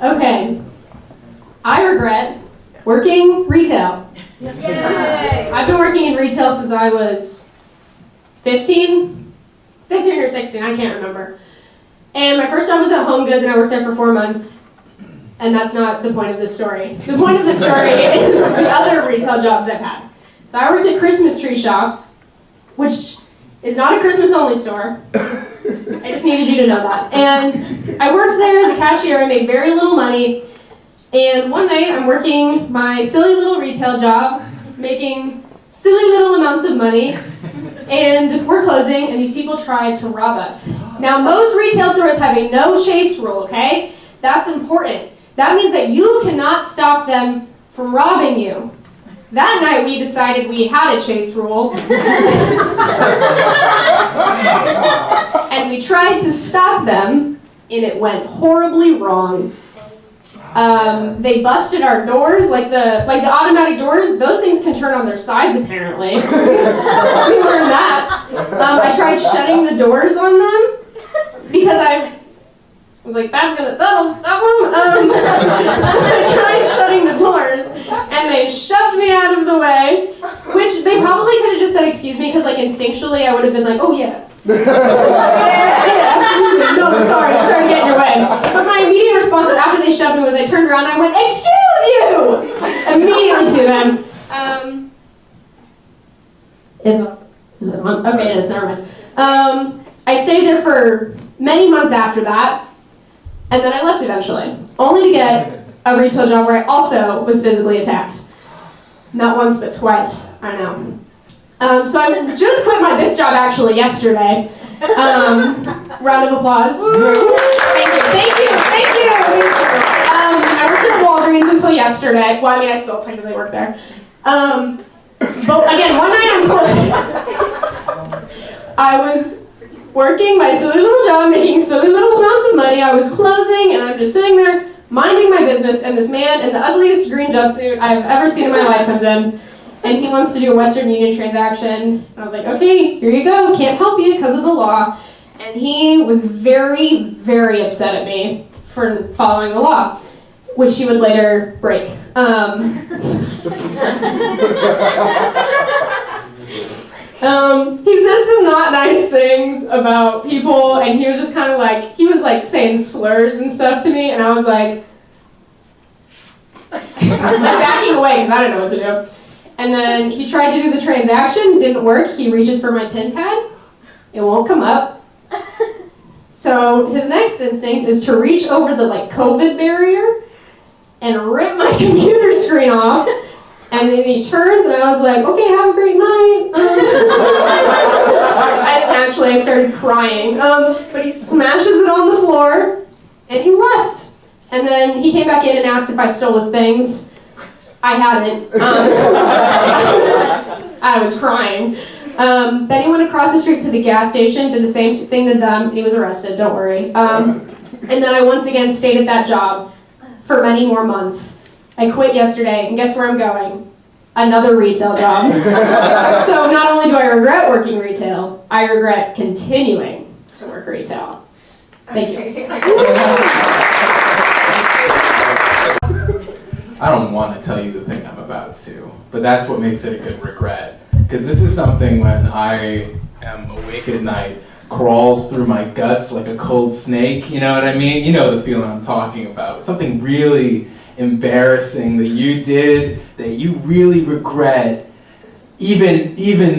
Okay. I regret working retail. Yay! I've been working in retail since I was 15 or 16, I can't remember. And my first job was at Home Goods and I worked there for 4 months. And that's not the point of this story. The point of the story is the other retail jobs I've had. So I worked at Christmas tree shops, which is not a Christmas-only store. I just needed you to know that. And I worked there as a cashier. I made very little money. And one night I'm working my silly little retail job, making silly little amounts of money. And we're closing, and these people tried to rob us. Now, most retail stores have a no chase rule, okay? That's important. That means that you cannot stop them from robbing you. That night we decided we had a chase rule. And we tried to stop them, and it went horribly wrong. They busted our doors, like the automatic doors. Those things can turn on their sides, apparently. We learned that. I tried shutting the doors on them because I was like, that'll stop them. So I tried shutting the doors, and they shoved me out of the way, which they probably could have just said, excuse me, because like instinctually I would have been like, oh yeah. Yeah, absolutely. No, sorry to get in your way. But my immediate response after they shoved me was I turned around and I went, excuse you! Immediately to them. Is it on? Okay, it is, never mind. I stayed there for many months after that. And then I left eventually, only to get a retail job where I also was physically attacked. Not once, but twice, I know. So I just quit this job actually yesterday. Round of applause. Thank you. I worked at Walgreens until yesterday. Well, I mean, I still technically work there. But again, one night I was working my silly little job, making silly little amounts of money. I was closing, and I'm just sitting there, minding my business, and this man in the ugliest green jumpsuit I've ever seen in my life comes in, and he wants to do a Western Union transaction. And I was like, okay, here you go, can't help you because of the law. And he was very, very upset at me for following the law, which he would later break. He said some not nice things about people, and he was just kind of like, saying slurs and stuff to me, and I was like, backing away because I didn't know what to do. And then he tried to do the transaction, didn't work. He reaches for my PIN pad, it won't come up. So his next instinct is to reach over the COVID barrier and rip my computer screen off. And then he turns, and I was like, okay, have a great night. I started crying. But he smashes it on the floor, and he left. And then he came back in and asked if I stole his things. I hadn't. I was crying. Then he went across the street to the gas station, did the same thing to them, and he was arrested, don't worry. And then I once again stayed at that job for many more months. I quit yesterday, and guess where I'm going? Another retail job. So not only do I regret working retail, I regret continuing to work retail. Thank you. I don't want to tell you the thing I'm about to, but that's what makes it a good regret. Because this is something when I am awake at night, crawls through my guts like a cold snake, you know what I mean? You know the feeling I'm talking about. Something really embarrassing that you did, that you really regret. Even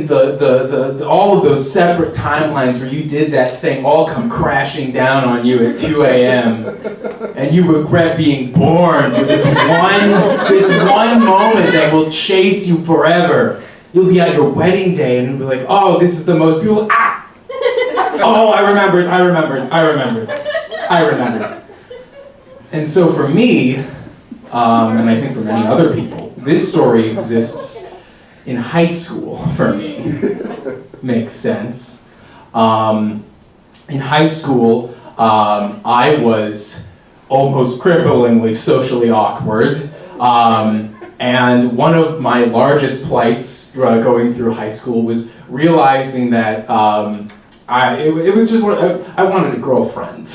the all of those separate timelines where you did that thing all come crashing down on you at 2 a.m. and you regret being born for this one moment that will chase you forever. You'll be at your wedding day and you'll be like, oh, this is the most beautiful, oh, I remembered. And so for me, and I think for many other people, this story exists in high school for me. Makes sense. In high school, I was almost cripplingly socially awkward. And one of my largest plights going through high school was realizing that I wanted a girlfriend.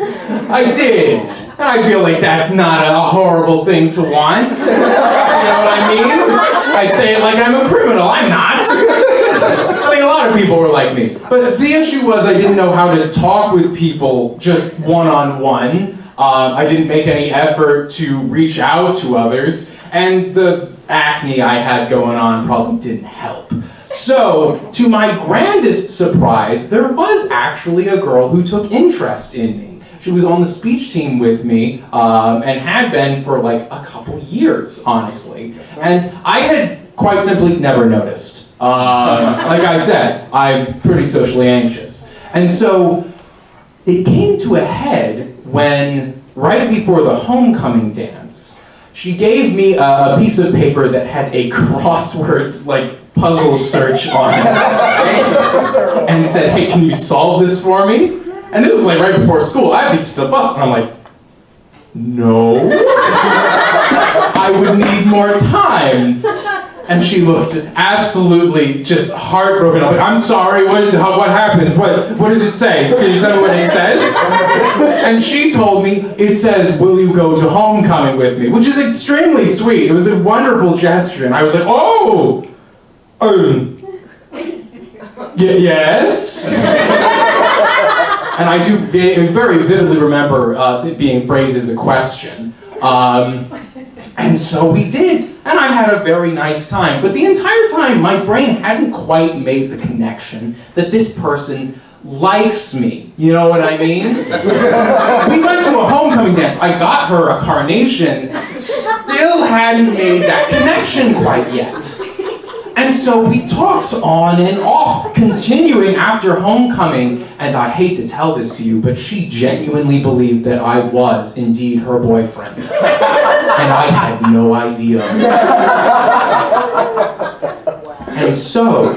I did. And I feel like that's not a horrible thing to want. You know what I mean? I say it like I'm a criminal. I'm not. I think a lot of people were like me. But the issue was I didn't know how to talk with people just one-on-one. I didn't make any effort to reach out to others. And the acne I had going on probably didn't help. So, to my grandest surprise, there was actually a girl who took interest in me. She was on the speech team with me, and had been for like a couple years, honestly. And I had quite simply never noticed. Like I said, I'm pretty socially anxious. And so, it came to a head when, right before the homecoming dance, she gave me a piece of paper that had a crossword, like, puzzle search on it, and said, hey, can you solve this for me? And this was like right before school. I have to get to the bus, and I'm like, no. I would need more time. And she looked absolutely just heartbroken. I'm like, I'm sorry, what happened? What does it say? Can you tell me what it says? And she told me, it says, will you go to homecoming with me? Which is extremely sweet. It was a wonderful gesture. And I was like, oh! Yes? And I do very vividly remember it being phrased as a question. And so we did. And I had a very nice time. But the entire time, my brain hadn't quite made the connection that this person likes me. You know what I mean? We went to a homecoming dance. I got her a carnation. Still hadn't made that connection quite yet. And so we talked on and off, continuing after homecoming, and I hate to tell this to you, but she genuinely believed that I was indeed her boyfriend. And I had no idea. And so,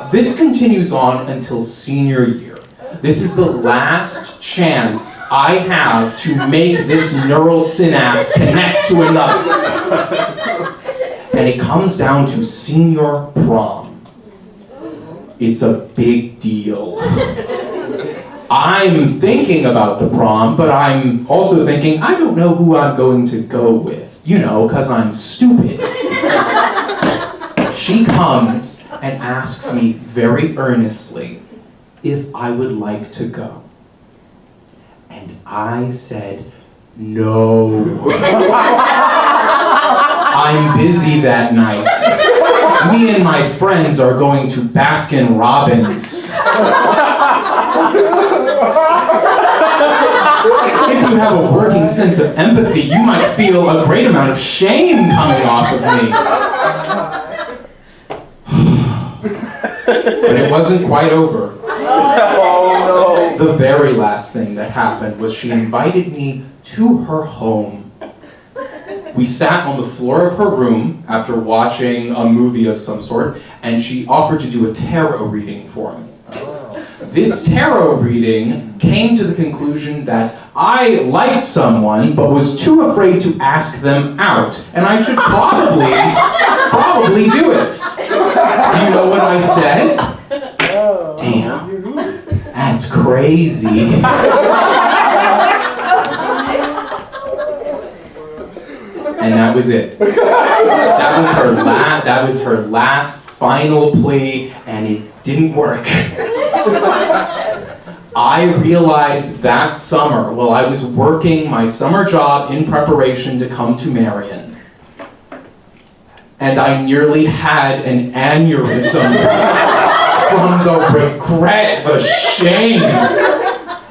this continues on until senior year. This is the last chance I have to make this neural synapse connect to another. And it comes down to senior prom. It's a big deal. I'm thinking about the prom, but I'm also thinking, I don't know who I'm going to go with. You know, because I'm stupid. She comes and asks me very earnestly if I would like to go. And I said, no. I'm busy that night. Me and my friends are going to Baskin Robbins. If you have a working sense of empathy, you might feel a great amount of shame coming off of me. But it wasn't quite over. Oh, no. The very last thing that happened was she invited me to her home. We sat on the floor of her room after watching a movie of some sort, and she offered to do a tarot reading for me. This tarot reading came to the conclusion that I liked someone, but was too afraid to ask them out, and I should probably do it. Do you know what I said? Damn, that's crazy. And that was it. That was her last final plea, and it didn't work. I realized that summer, while I was working my summer job in preparation to come to Marian, and I nearly had an aneurysm from the regret, the shame.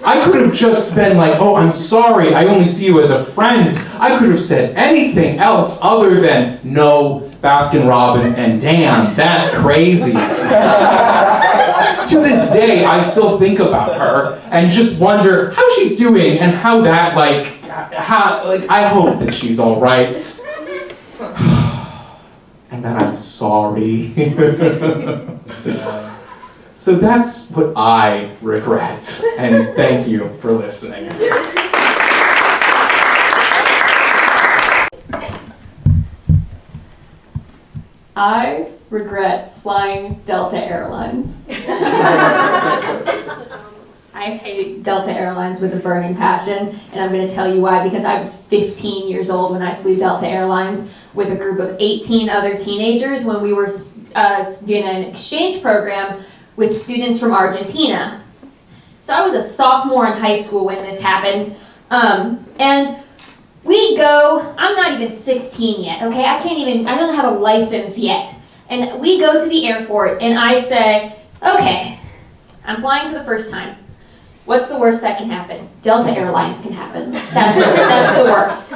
I could have just been like, oh, I'm sorry, I only see you as a friend. I could have said anything else other than, no, Baskin Robbins, and damn, that's crazy. To this day, I still think about her and just wonder how she's doing and how that, I hope that she's all right. And that I'm sorry. So that's what I regret, and thank you for listening. I regret flying Delta Airlines. I I hate Delta Airlines with a burning passion, and I'm going to tell you why. Because I was 15 years old when I flew Delta Airlines with a group of 18 other teenagers when we were doing an exchange program with students from Argentina. So I was a sophomore in high school when this happened, and we go, I'm not even 16 yet, okay? I don't have a license yet. And we go to the airport, and I say, okay, I'm flying for the first time. What's the worst that can happen? Delta Airlines can happen. That's the worst.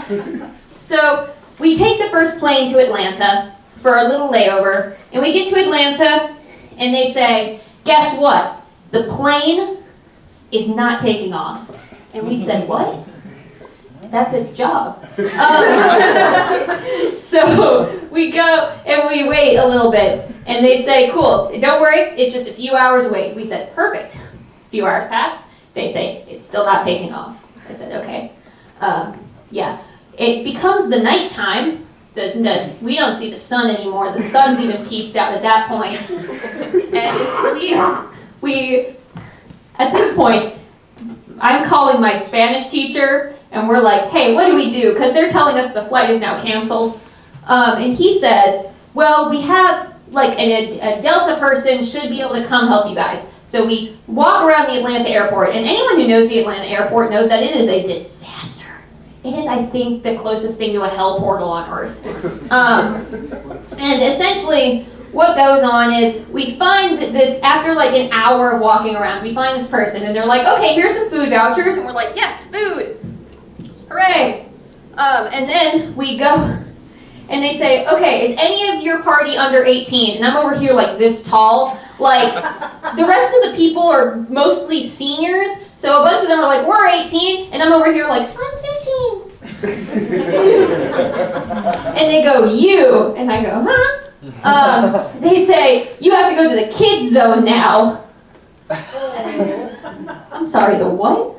So we take the first plane to Atlanta for a little layover, and we get to Atlanta, and they say, guess what? The plane is not taking off. And we said, what? That's its job. So we go and we wait a little bit, and they say, cool, don't worry, it's just a few hours wait. We said, perfect. A few hours pass. They say, it's still not taking off. I said, okay. Yeah. It becomes the nighttime. We don't see the sun anymore. The sun's even pieced out at that point. And we at this point, I'm calling my Spanish teacher, and we're like, hey, what do we do? Because they're telling us the flight is now canceled. And he says, well, we have, like, a Delta person should be able to come help you guys. So we walk around the Atlanta airport, and anyone who knows the Atlanta airport knows that it is a disaster. It is, I think, the closest thing to a hell portal on Earth. And essentially, what goes on is we find this, after like an hour of walking around, we find this person, and they're like, okay, here's some food vouchers, and we're like, yes, food. Hooray! And then we go, and they say, okay, is any of your party under 18? And I'm over here like this tall. Like, the rest of the people are mostly seniors, so a bunch of them are like, we're 18, and I'm over here like, I'm 15. And they go, you, and I go, huh? They say, you have to go to the kids zone now. I'm sorry, the what?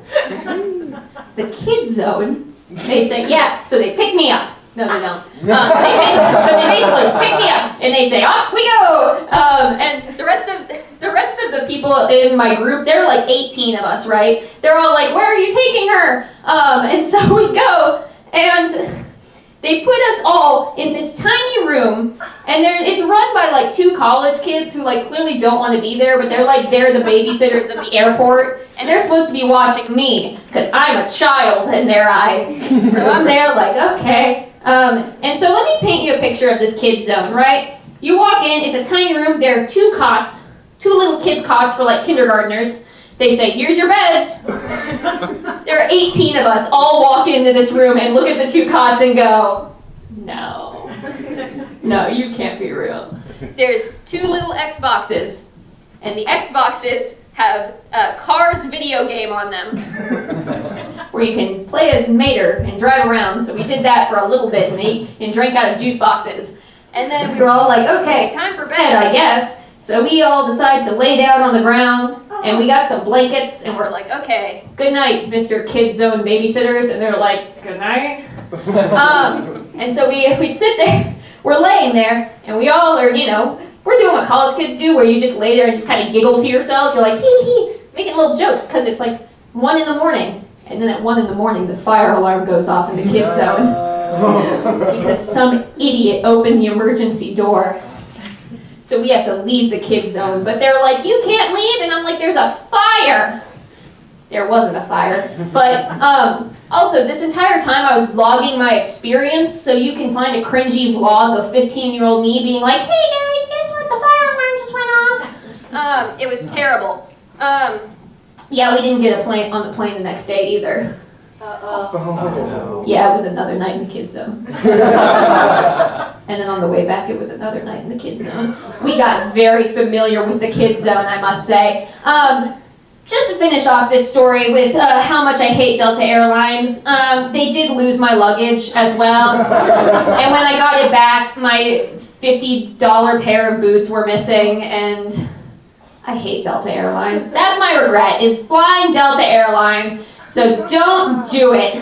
The kids zone? They say, yeah, so they pick me up. No, they don't. They basically pick me up, and they say, off we go! And the rest of the people in my group, there are like 18 of us, right? They're all like, where are you taking her? And so we go, and they put us all in this tiny room, and it's run by like 2 college kids who like clearly don't want to be there, but they're the babysitters at the airport, and they're supposed to be watching me, because I'm a child in their eyes. So I'm there like, okay. And so let me paint you a picture of this kid's zone, right? You walk in, it's a tiny room, there are 2 cots, 2 little kids' cots for like kindergartners. They say, here's your beds. There are 18 of us all walk into this room and look at the 2 cots and go, no, you can't be real. There's 2 little Xboxes, and the Xboxes have a Cars video game on them where you can play as Mater and drive around. So we did that for a little bit and ate and drank out of juice boxes. And then we were all like, okay, time for bed, I guess. So we all decided to lay down on the ground, and we got some blankets, and we're like, okay, good night, Mr. Kids Zone babysitters. And they're like, good night. And so we sit there, we're laying there, and we all are, we're doing what college kids do, where you just lay there and just kind of giggle to yourself. You're like, hee hee, making little jokes, because it's like 1 a.m. And then at 1 a.m, the fire alarm goes off in the kids zone. Because some idiot opened the emergency door. So we have to leave the kids zone. But they're like, you can't leave. And I'm like, there's a fire. There wasn't a fire. But also, this entire time I was vlogging my experience. So you can find a cringy vlog of 15-year-old me being like, hey guys, guess what? The fire alarm just went off. It was terrible. Yeah, we didn't get on the plane the next day either. Yeah, it was another night in the kids zone. And then on the way back, it was another night in the kids zone. We got very familiar with the kids zone, I must say. Just to finish off this story with how much I hate Delta Airlines, they did lose my luggage as well. And when I got it back, my $50 pair of boots were missing, and I hate Delta Airlines. That's my regret, is flying Delta Airlines. So don't do it.